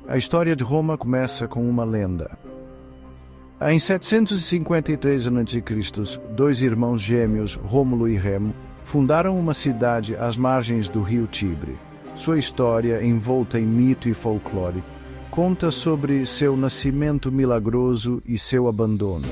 A história de Roma começa com uma lenda. Em 753 a.C., dois irmãos gêmeos, Rômulo e Remo, fundaram uma cidade às margens do rio Tibre. Sua história, envolta em mito e folclore, conta sobre seu nascimento milagroso e seu abandono.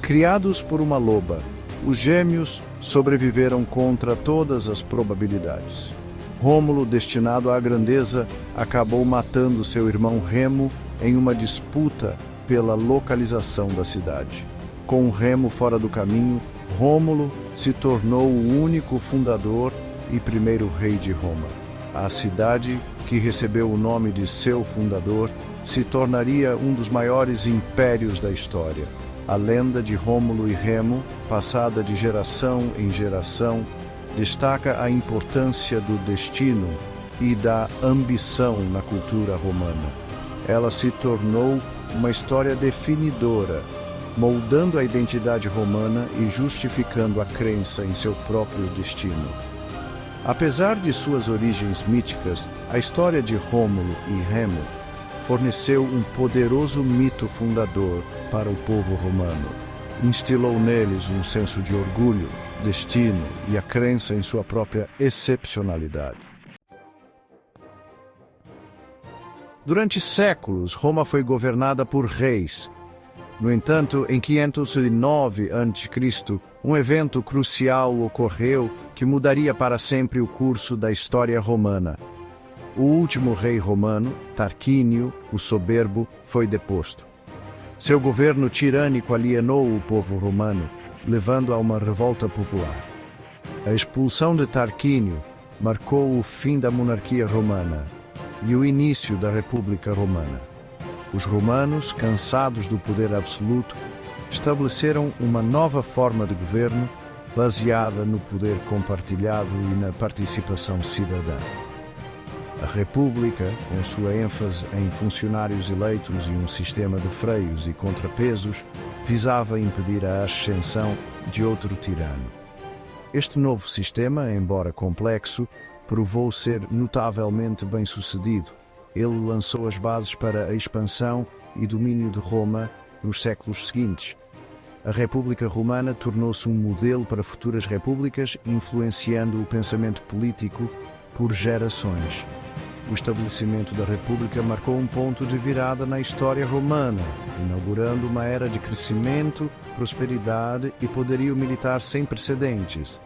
Criados por uma loba, os gêmeos sobreviveram contra todas as probabilidades. Rômulo, destinado à grandeza, acabou matando seu irmão Remo em uma disputa pela localização da cidade. Com Remo fora do caminho, Rômulo se tornou o único fundador e primeiro rei de Roma. A cidade, que recebeu o nome de seu fundador, se tornaria um dos maiores impérios da história. A lenda de Rômulo e Remo, passada de geração em geração, destaca a importância do destino e da ambição na cultura romana. Ela se tornou uma história definidora, moldando a identidade romana e justificando a crença em seu próprio destino. Apesar de suas origens míticas, a história de Rômulo e Remo forneceu um poderoso mito fundador para o povo romano. Instilou neles um senso de orgulho, destino e a crença em sua própria excepcionalidade. Durante séculos, Roma foi governada por reis. No entanto, em 509 a.C., um evento crucial ocorreu que mudaria para sempre o curso da história romana. O último rei romano, Tarquínio, o Soberbo, foi deposto. Seu governo tirânico alienou o povo romano, levando a uma revolta popular. A expulsão de Tarquínio marcou o fim da monarquia romana e o início da República Romana. Os romanos, cansados do poder absoluto, estabeleceram uma nova forma de governo baseada no poder compartilhado e na participação cidadã. A República, com sua ênfase em funcionários eleitos e um sistema de freios e contrapesos, visava impedir a ascensão de outro tirano. Este novo sistema, embora complexo, provou ser notavelmente bem-sucedido. Ele lançou as bases para a expansão e domínio de Roma nos séculos seguintes. A República Romana tornou-se um modelo para futuras repúblicas, influenciando o pensamento político por gerações. O estabelecimento da República marcou um ponto de virada na história romana, inaugurando uma era de crescimento, prosperidade e poderio militar sem precedentes.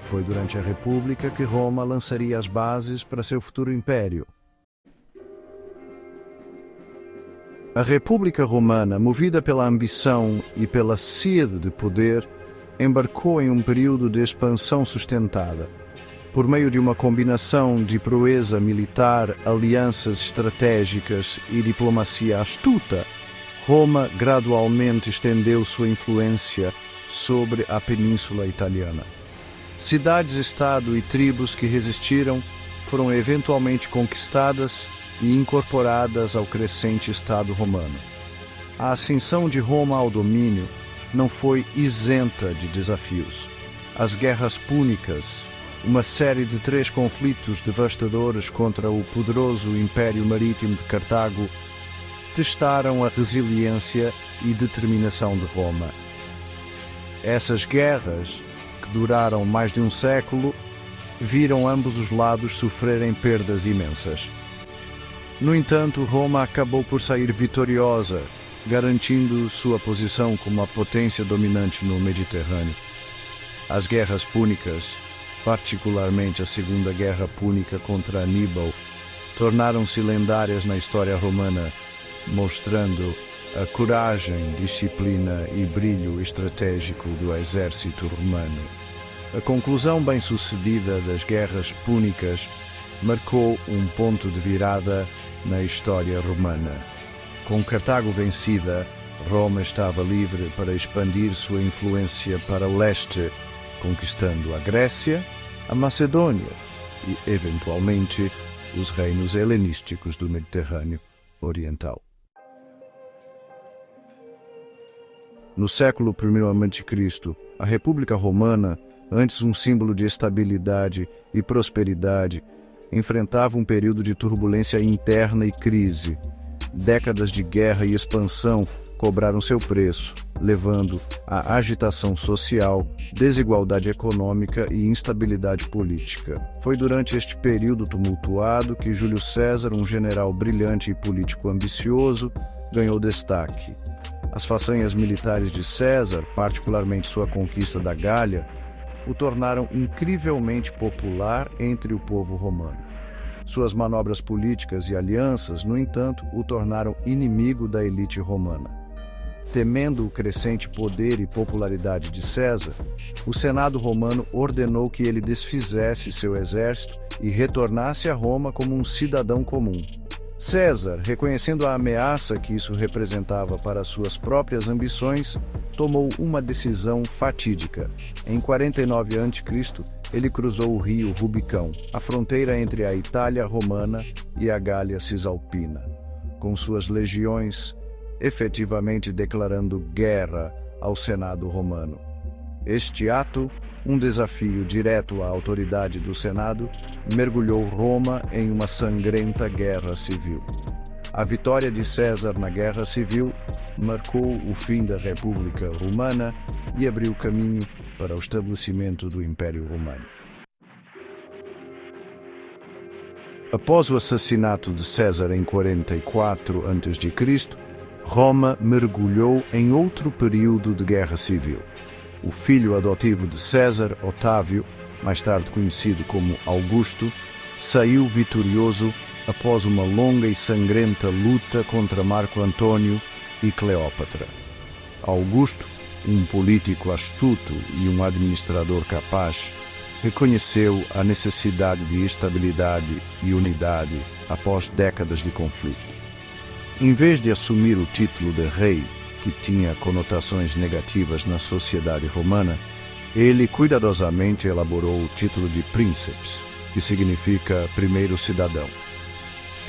Foi durante a República que Roma lançaria as bases para seu futuro império. A República Romana, movida pela ambição e pela sede de poder, embarcou em um período de expansão sustentada. Por meio de uma combinação de proeza militar, alianças estratégicas e diplomacia astuta, Roma gradualmente estendeu sua influência sobre a Península Italiana. Cidades-estado e tribos que resistiram foram eventualmente conquistadas e incorporadas ao crescente Estado romano. A ascensão de Roma ao domínio não foi isenta de desafios. As guerras púnicas, uma série de 3 conflitos devastadores contra o poderoso Império Marítimo de Cartago, testaram a resiliência e determinação de Roma. Essas guerras, que duraram mais de um século, viram ambos os lados sofrerem perdas imensas. No entanto, Roma acabou por sair vitoriosa, garantindo sua posição como a potência dominante no Mediterrâneo. As guerras púnicas, particularmente a Segunda Guerra Púnica contra Aníbal, tornaram-se lendárias na história romana, mostrando a coragem, disciplina e brilho estratégico do exército romano. A conclusão bem-sucedida das guerras púnicas marcou um ponto de virada na história romana. Com Cartago vencida, Roma estava livre para expandir sua influência para o leste, conquistando a Grécia, a Macedônia e, eventualmente, os reinos helenísticos do Mediterrâneo Oriental. No século I a.C., a República Romana, antes um símbolo de estabilidade e prosperidade, enfrentava um período de turbulência interna e crise. décadas de guerra e expansão cobraram seu preço, levando à agitação social, desigualdade econômica e instabilidade política. Foi durante este período tumultuado que Júlio César, um general brilhante e político ambicioso, ganhou destaque. As façanhas militares de César, particularmente sua conquista da Gália, o tornaram incrivelmente popular entre o povo romano. Suas manobras políticas e alianças, no entanto, o tornaram inimigo da elite romana. Temendo o crescente poder e popularidade de César, o Senado romano ordenou que ele desfizesse seu exército e retornasse a Roma como um cidadão comum. César, reconhecendo a ameaça que isso representava para suas próprias ambições, tomou uma decisão fatídica. Em 49 a.C., ele cruzou o rio Rubicão, a fronteira entre a Itália romana e a Gália Cisalpina, com suas legiões efetivamente declarando guerra ao Senado romano. Este ato, um desafio direto à autoridade do Senado, mergulhou Roma em uma sangrenta guerra civil. A vitória de César na Guerra Civil marcou o fim da República Romana e abriu caminho para o estabelecimento do Império Romano. Após o assassinato de César em 44 a.C., Roma mergulhou em outro período de guerra civil. O filho adotivo de César, Otávio, mais tarde conhecido como Augusto, saiu vitorioso após uma longa e sangrenta luta contra Marco Antônio e Cleópatra. Augusto, um político astuto e um administrador capaz, reconheceu a necessidade de estabilidade e unidade após décadas de conflito. Em vez de assumir o título de rei, que tinha conotações negativas na sociedade romana, ele cuidadosamente elaborou o título de príncipes, que significa primeiro cidadão.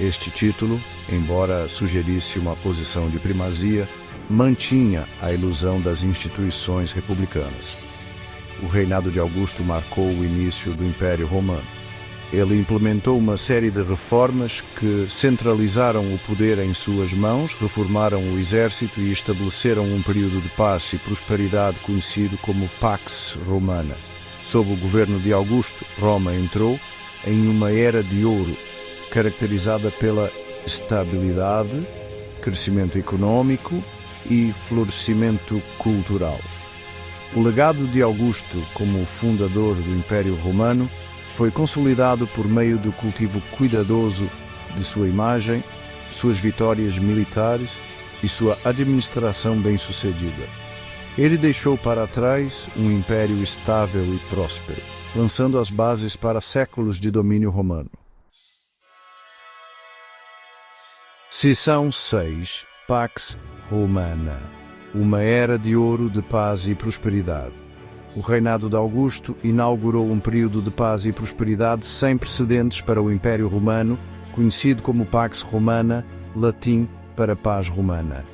Este título, embora sugerisse uma posição de primazia, mantinha a ilusão das instituições republicanas. O reinado de Augusto marcou o início do Império Romano. Ele implementou uma série de reformas que centralizaram o poder em suas mãos, reformaram o exército e estabeleceram um período de paz e prosperidade conhecido como Pax Romana. Sob o governo de Augusto, Roma entrou em uma era de ouro, caracterizada pela estabilidade, crescimento econômico e florescimento cultural. O legado de Augusto como fundador do Império Romano foi consolidado por meio do cultivo cuidadoso de sua imagem, suas vitórias militares e sua administração bem-sucedida. Ele deixou para trás um império estável e próspero, lançando as bases para séculos de domínio romano. Seção 6. Pax Romana. Uma era de ouro de paz e prosperidade. O reinado de Augusto inaugurou um período de paz e prosperidade sem precedentes para o Império Romano, conhecido como Pax Romana, latim para paz romana.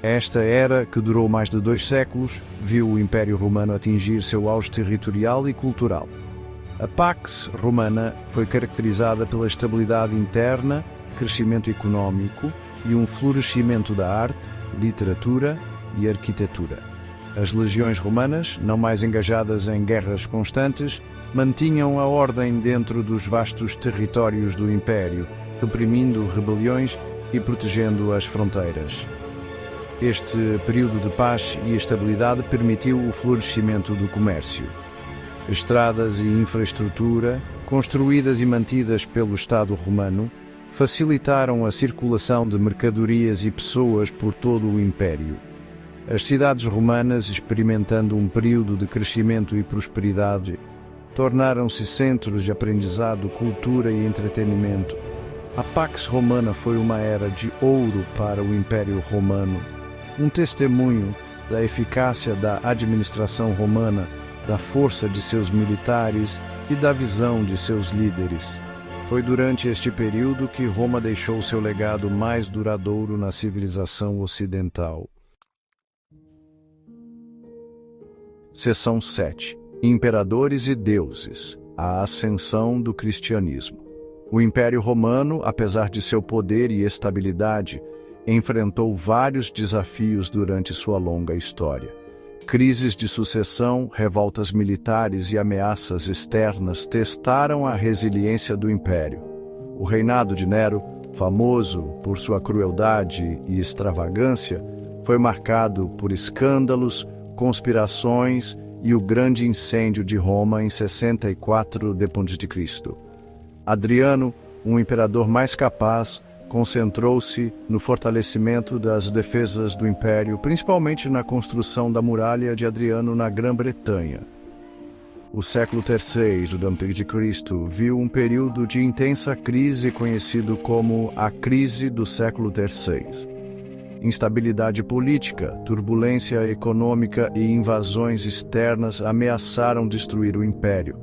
Esta era, que durou mais de 2 séculos, viu o Império Romano atingir seu auge territorial e cultural. A Pax Romana foi caracterizada pela estabilidade interna, crescimento econômico e um florescimento da arte, literatura e arquitetura. As legiões romanas, não mais engajadas em guerras constantes, mantinham a ordem dentro dos vastos territórios do Império, reprimindo rebeliões e protegendo as fronteiras. Este período de paz e estabilidade permitiu o florescimento do comércio. Estradas e infraestrutura, construídas e mantidas pelo Estado romano, facilitaram a circulação de mercadorias e pessoas por todo o Império. As cidades romanas, experimentando um período de crescimento e prosperidade, tornaram-se centros de aprendizado, cultura e entretenimento. A Pax Romana foi uma era de ouro para o Império Romano, um testemunho da eficácia da administração romana, da força de seus militares e da visão de seus líderes. Foi durante este período que Roma deixou seu legado mais duradouro na civilização ocidental. Seção 7. Imperadores e deuses. A ascensão do cristianismo. O Império Romano, apesar de seu poder e estabilidade, enfrentou vários desafios durante sua longa história. Crises de sucessão, revoltas militares e ameaças externas testaram a resiliência do império. O reinado de Nero, famoso por sua crueldade e extravagância, foi marcado por escândalos, conspirações e o grande incêndio de Roma em 64 d.C. Adriano, um imperador mais capaz, concentrou-se no fortalecimento das defesas do império, principalmente na construção da muralha de Adriano na Grã-Bretanha. O século III d.C. viu um período de intensa crise conhecido como a Crise do século III. Instabilidade política, turbulência econômica e invasões externas ameaçaram destruir o império.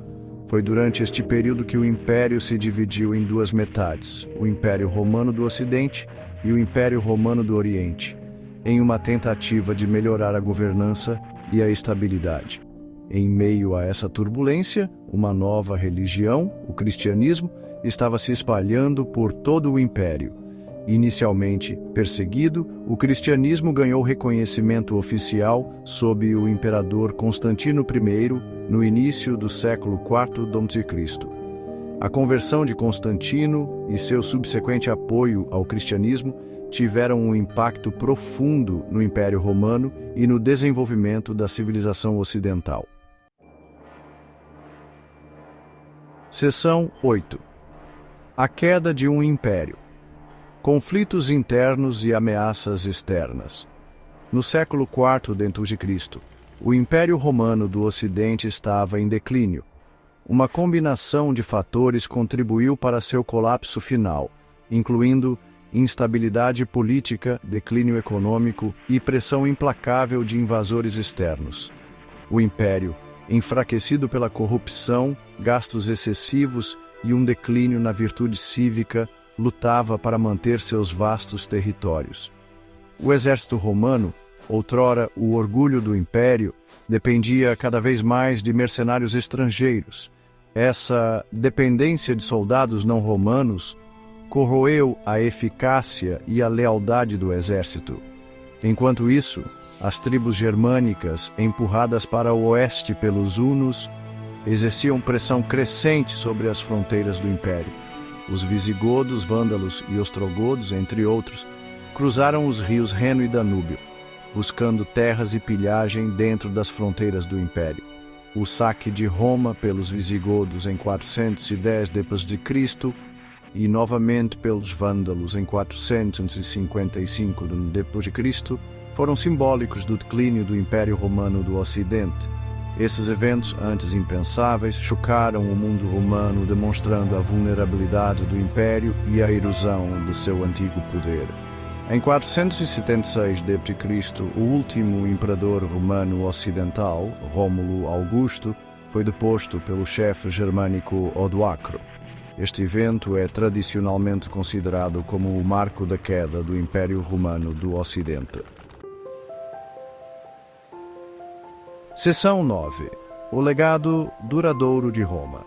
Foi durante este período que o Império se dividiu em duas metades, o Império Romano do Ocidente e o Império Romano do Oriente, em uma tentativa de melhorar a governança e a estabilidade. Em meio a essa turbulência, uma nova religião, o cristianismo, estava se espalhando por todo o Império. Inicialmente perseguido, o cristianismo ganhou reconhecimento oficial sob o imperador Constantino I no início do século IV d.C. A conversão de Constantino e seu subsequente apoio ao cristianismo tiveram um impacto profundo no Império Romano e no desenvolvimento da civilização ocidental. Seção 8. A queda de um império. Conflitos internos e ameaças externas. No século IV d.C., o Império Romano do Ocidente estava em declínio. Uma combinação de fatores contribuiu para seu colapso final, incluindo instabilidade política, declínio econômico e pressão implacável de invasores externos. O Império, enfraquecido pela corrupção, gastos excessivos e um declínio na virtude cívica, lutava para manter seus vastos territórios. O exército romano, outrora o orgulho do império, dependia cada vez mais de mercenários estrangeiros. Essa dependência de soldados não romanos corroeu a eficácia e a lealdade do exército. Enquanto isso, as tribos germânicas, empurradas para o oeste pelos hunos, exerciam pressão crescente sobre as fronteiras do império. Os visigodos, vândalos e ostrogodos, entre outros, cruzaram os rios Reno e Danúbio, buscando terras e pilhagem dentro das fronteiras do império. O saque de Roma pelos visigodos em 410 d.C. e novamente pelos vândalos em 455 d.C. foram simbólicos do declínio do Império Romano do Ocidente. Esses eventos, antes impensáveis, chocaram o mundo romano, demonstrando a vulnerabilidade do império e a erosão de seu antigo poder. Em 476 d.C., o último imperador romano ocidental, Rômulo Augusto, foi deposto pelo chefe germânico Odoacro. Este evento é tradicionalmente considerado como o marco da queda do Império Romano do Ocidente. Seção 9. O legado duradouro de Roma.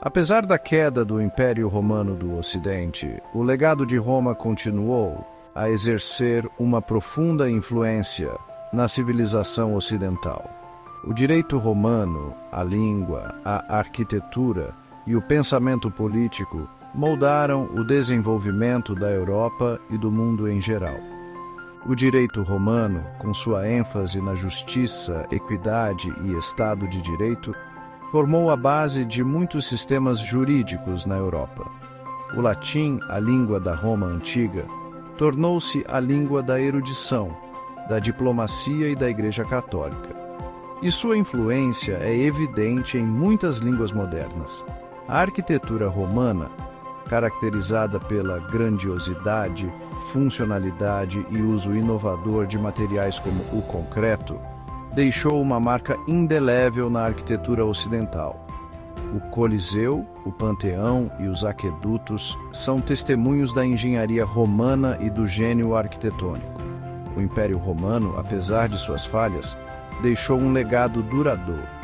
Apesar da queda do Império Romano do Ocidente, o legado de Roma continuou a exercer uma profunda influência na civilização ocidental. O direito romano, a língua, a arquitetura e o pensamento político moldaram o desenvolvimento da Europa e do mundo em geral. O direito romano, com sua ênfase na justiça, equidade e Estado de Direito, formou a base de muitos sistemas jurídicos na Europa. O latim, a língua da Roma antiga, tornou-se a língua da erudição, da diplomacia e da Igreja Católica. E sua influência é evidente em muitas línguas modernas. A arquitetura romana, caracterizada pela grandiosidade, funcionalidade e uso inovador de materiais como o concreto, deixou uma marca indelével na arquitetura ocidental. O Coliseu, o Panteão e os aquedutos são testemunhos da engenharia romana e do gênio arquitetônico. O Império Romano, apesar de suas falhas, deixou um legado duradouro.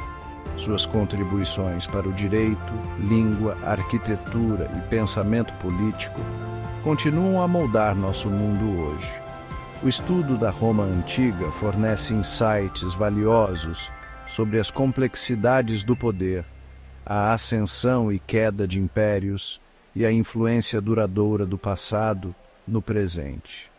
Suas contribuições para o direito, língua, arquitetura e pensamento político continuam a moldar nosso mundo hoje. O estudo da Roma antiga fornece insights valiosos sobre as complexidades do poder, a ascensão e queda de impérios e a influência duradoura do passado no presente.